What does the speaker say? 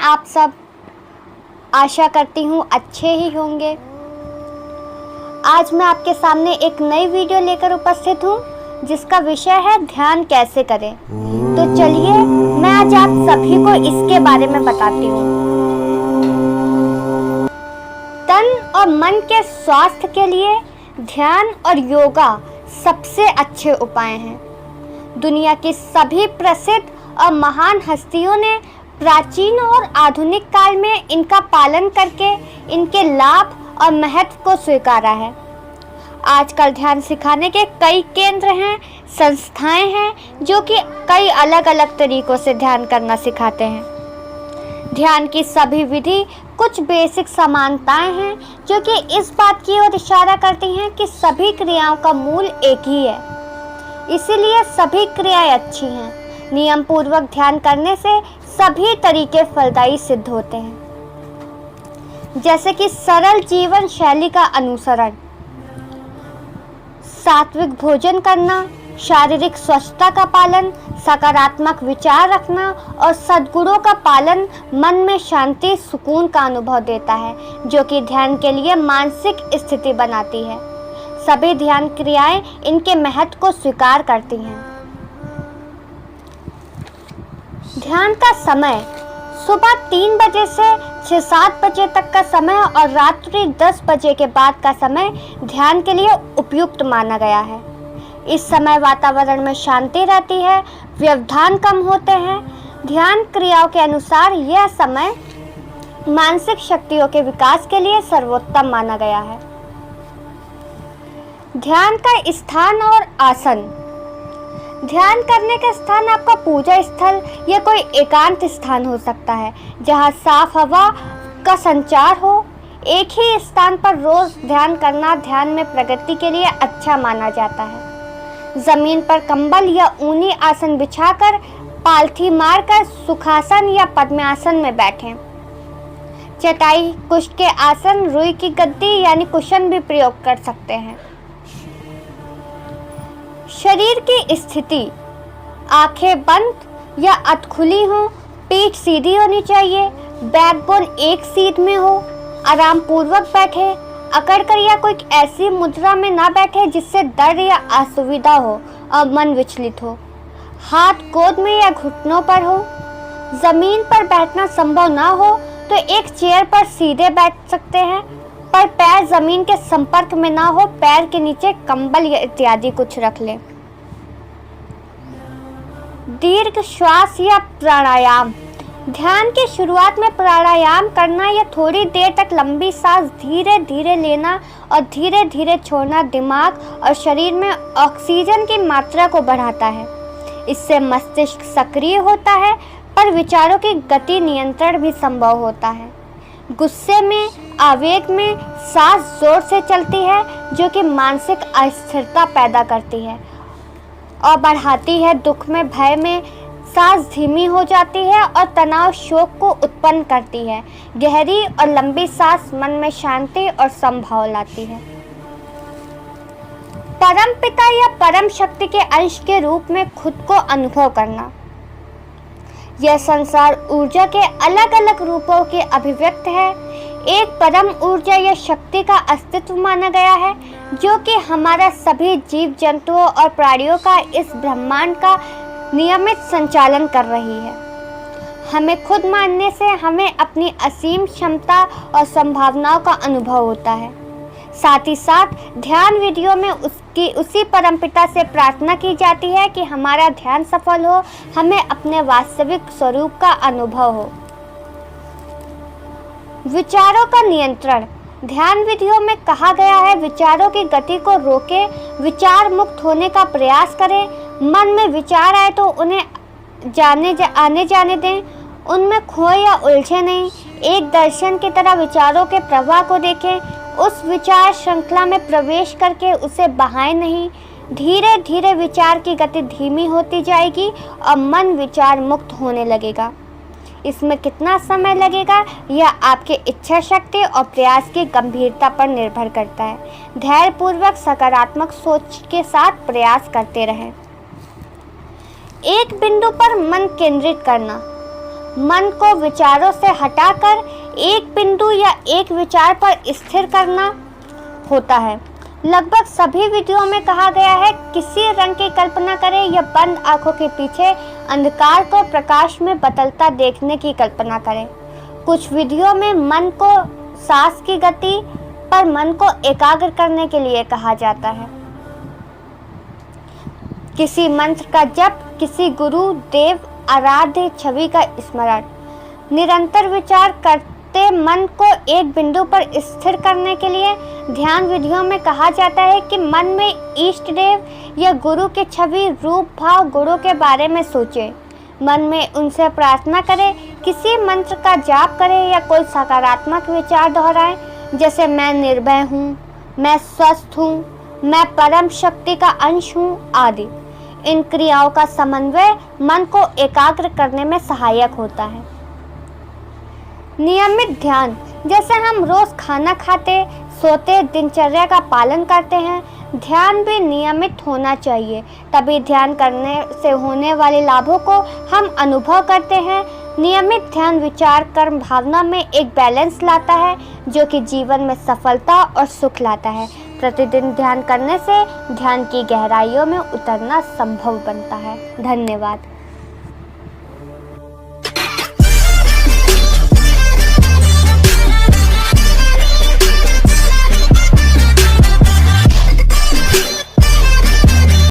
आप सब? आशा करती हूँ अच्छे ही होंगे। आज मैं आपके सामने एक नई वीडियो लेकर उपस्थित हूँ जिसका विषय है ध्यान कैसे करें। तो चलिए मैं आज आप सभी को इसके बारे में बताती हूँ। तन और मन के स्वास्थ्य के लिए ध्यान और योगा सबसे अच्छे उपाय हैं। दुनिया की सभी प्रसिद्ध और महान हस्तियों ने प्राचीन और आधुनिक काल में इनका पालन करके इनके लाभ और महत्व को स्वीकारा है। आजकल ध्यान सिखाने के कई केंद्र हैं, संस्थाएं हैं जो कि कई अलग अलग तरीकों से ध्यान करना सिखाते हैं। ध्यान की सभी विधि कुछ बेसिक समानताएं हैं जो कि इस बात की ओर इशारा करती हैं कि सभी क्रियाओं का मूल एक ही है, इसीलिए सभी क्रियाएं अच्छी हैं। नियम पूर्वक ध्यान करने से सभी तरीके फलदायी सिद्ध होते हैं, जैसे कि सरल जीवन शैली का अनुसरण, सात्विक भोजन करना, शारीरिक स्वच्छता का पालन, सकारात्मक विचार रखना और सद्गुणों का पालन मन में शांति सुकून का अनुभव देता है, जो कि ध्यान के लिए मानसिक स्थिति बनाती है। सभी ध्यान क्रियाएं इनके महत्व को स्वीकार करती हैं। ध्यान का समय सुबह 3 बजे से 6-7 बजे तक का समय और रात्रि 10 बजे के बाद का समय ध्यान के लिए उपयुक्त माना गया है। इस समय वातावरण में शांति रहती है, व्यवधान कम होते हैं। ध्यान क्रियाओं के अनुसार यह समय मानसिक शक्तियों के विकास के लिए सर्वोत्तम माना गया है। ध्यान का स्थान और आसन। ध्यान करने का स्थान आपका पूजा स्थल या कोई एकांत स्थान हो सकता है जहां साफ हवा का संचार हो। एक ही स्थान पर रोज ध्यान करना ध्यान में प्रगति के लिए अच्छा माना जाता है। जमीन पर कंबल या ऊनी आसन बिछाकर पालथी मारकर सुखासन या पद्मासन में बैठें। चटाई, कुष्ठ के आसन, रुई की गद्दी यानी कुशन भी प्रयोग कर सकते हैं। शरीर की स्थिति, आंखें बंद या अधखुली हो, पीठ सीधी होनी चाहिए, बैकबोन एक सीध में हो, आराम पूर्वक बैठे, अकड़कर या कोई ऐसी मुद्रा में ना बैठे जिससे दर्द या असुविधा हो और मन विचलित हो। हाथ गोद में या घुटनों पर हो। जमीन पर बैठना संभव ना हो तो एक चेयर पर सीधे बैठ सकते हैं, पर पैर जमीन के संपर्क में ना हो, पैर के नीचे कंबल या इत्यादि कुछ रख लें। दीर्घ श्वास या प्राणायाम। ध्यान की शुरुआत में प्राणायाम करना या थोड़ी देर तक लंबी सांस धीरे धीरे लेना और धीरे धीरे छोड़ना दिमाग और शरीर में ऑक्सीजन की मात्रा को बढ़ाता है। इससे मस्तिष्क सक्रिय होता है, पर विचारों की गति नियंत्रण भी संभव होता है। गुस्से में, आवेग में सांस जोर से चलती है जो कि मानसिक अस्थिरता पैदा करती है और बढ़ाती है। दुख में, भय में सांस धीमी हो जाती है और तनाव, शोक को उत्पन्न करती है। गहरी और लंबी सांस मन में शांति और समभाव लाती है। परम पिता या परम शक्ति के अंश के रूप में खुद को अनुभव करना। यह संसार ऊर्जा के अलग अलग रूपों की अभिव्यक्त है। एक परम ऊर्जा या शक्ति का अस्तित्व माना गया है जो कि हमारा सभी जीव जंतुओं और प्राणियों का इस ब्रह्मांड का नियमित संचालन कर रही है। हमें खुद मानने से हमें अपनी असीम क्षमता और संभावनाओं का अनुभव होता है। साथ ही साथ ध्यान विधियों में उसी परमपिता से प्रार्थना की जाती है कि हमारा ध्यान सफल हो, हमें अपने वास्तविक स्वरूप का अनुभव हो। विचारों का नियंत्रण। ध्यान विधियों में कहा गया है विचारों की गति को रोके, विचार मुक्त होने का प्रयास करें। मन में विचार आए तो उन्हें आने जाने दें, उनमें खोए या उलझे नहीं। एक दर्शन की तरह विचारों के प्रवाह को देखें, उस विचार श्रृंखला में प्रवेश करके उसे बहाएं नहीं। धीरे धीरे विचार की गति धीमी होती जाएगी और मन विचार मुक्त होने लगेगा। इसमें कितना समय लगेगा यह आपके इच्छा शक्ति और प्रयास की गंभीरता पर निर्भर करता है। धैर्यपूर्वक सकारात्मक सोच के साथ प्रयास करते रहें। एक बिंदु पर मन केंद्रित करना। मन को विचारों से हटाकर एक बिंदु या एक विचार पर स्थिर करना होता है। लगभग सभी विधियों में कहा गया है किसी रंग की कल्पना करें या बंद आंखों के पीछे अंधकार को प्रकाश में बदलता देखने की कल्पना करें। कुछ विधियों में मन को सांस की गति पर मन को एकाग्र करने के लिए कहा जाता है। किसी मंत्र का जप, किसी गुरु देव आराध्य छवि का स्मरण, निरंतर विचार करते मन को एक बिंदु पर स्थिर करने के लिए ध्यान विधियों में कहा जाता है कि मन में इष्ट देव या गुरु के छवि, रूप, भाव, गुणों के बारे में सोचें। मन में उनसे प्रार्थना करें, किसी मंत्र का जाप करें या कोई सकारात्मक विचार दोहराएं, जैसे मैं निर्भय हूँ, मैं स्वस्थ हूँ, मैं परम शक्ति का अंश हूँ आदि। इन क्रियाओं का समन्वय मन को एकाग्र करने में सहायक होता है। नियमित ध्यान, जैसे हम रोज खाना खाते, सोते, दिनचर्या का पालन करते हैं, ध्यान भी नियमित होना चाहिए। तभी ध्यान करने से होने वाले लाभों को हम अनुभव करते हैं। नियमित ध्यान विचार, कर्म, भावना में एक बैलेंस लाता है जो कि जीवन में सफलता और सुख लाता है। प्रतिदिन ध्यान करने से ध्यान की गहराइयों में उतरना संभव बनता है। धन्यवाद।